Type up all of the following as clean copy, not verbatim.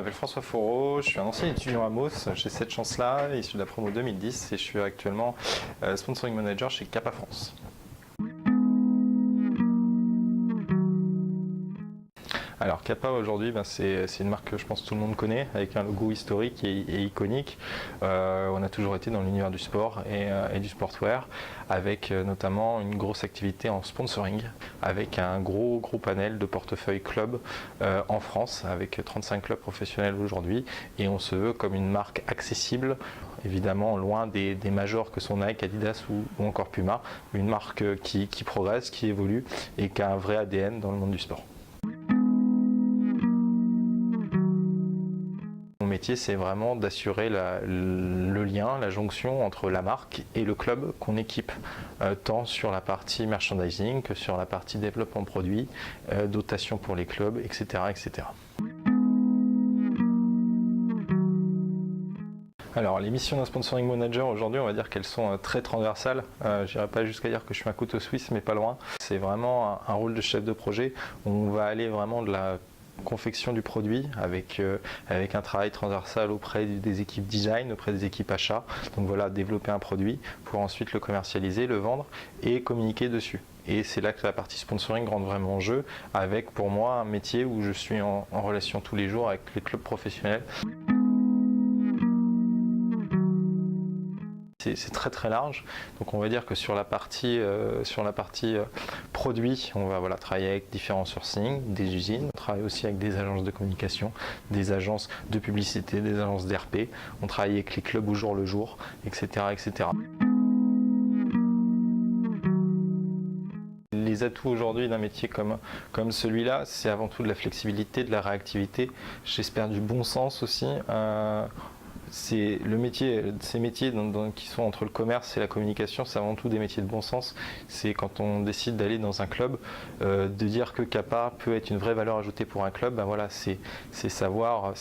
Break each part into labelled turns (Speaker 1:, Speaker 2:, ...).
Speaker 1: m'appelle François Fourreau, je suis un ancien étudiant à Mos, j'ai cette chance-là, issu de la promo 2010 et je suis actuellement sponsoring manager chez Kappa France. Alors Kappa aujourd'hui, c'est une marque que je pense tout le monde connaît, avec un logo historique et iconique. On a toujours été dans l'univers du sport et du sportswear, avec notamment une grosse activité en sponsoring, avec un gros panel de portefeuille club en France, avec 35 clubs professionnels aujourd'hui, et on se veut comme une marque accessible, évidemment loin des majors que sont Nike, Adidas ou encore Puma, une marque qui progresse, qui évolue et qui a un vrai ADN dans le monde du sport. Mon métier, c'est vraiment d'assurer le lien, la jonction entre la marque et le club qu'on équipe, tant sur la partie merchandising que sur la partie développement produit, dotation pour les clubs, etc. etc. Alors les missions d'un sponsoring manager aujourd'hui, on va dire qu'elles sont très transversales. Je n'irai pas jusqu'à dire que je suis un couteau suisse, mais pas loin. C'est vraiment un rôle de chef de projet où on va aller vraiment de la confection du produit avec un travail transversal auprès des équipes design, auprès des équipes achats. Donc voilà, développer un produit pour ensuite le commercialiser, le vendre et communiquer dessus. Et c'est là que la partie sponsoring rentre vraiment en jeu, avec pour moi un métier où je suis en relation tous les jours avec les clubs professionnels. C'est très large, donc on va dire que sur la partie produit, on va travailler avec différents sourcing, des usines, on travaille aussi avec des agences de communication, des agences de publicité, des agences d'RP, on travaille avec les clubs au jour le jour, etc. etc. Les atouts aujourd'hui d'un métier comme celui-là, c'est avant tout de la flexibilité, de la réactivité, j'espère du bon sens aussi. Ces métiers qui sont entre le commerce et la communication, c'est avant tout des métiers de bon sens. C'est quand on décide d'aller dans un club, de dire que Kappa peut être une vraie valeur ajoutée pour un club, voilà, c'est savoir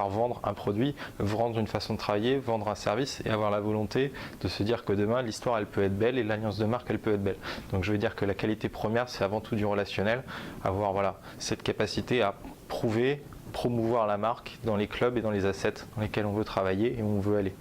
Speaker 1: vendre un produit, vendre une façon de travailler, vendre un service et avoir la volonté de se dire que demain l'histoire elle peut être belle et l'alliance de marque elle peut être belle. Donc je veux dire que la qualité première c'est avant tout du relationnel, avoir cette capacité à prouver, promouvoir la marque dans les clubs et dans les assets dans lesquels on veut travailler et où on veut aller.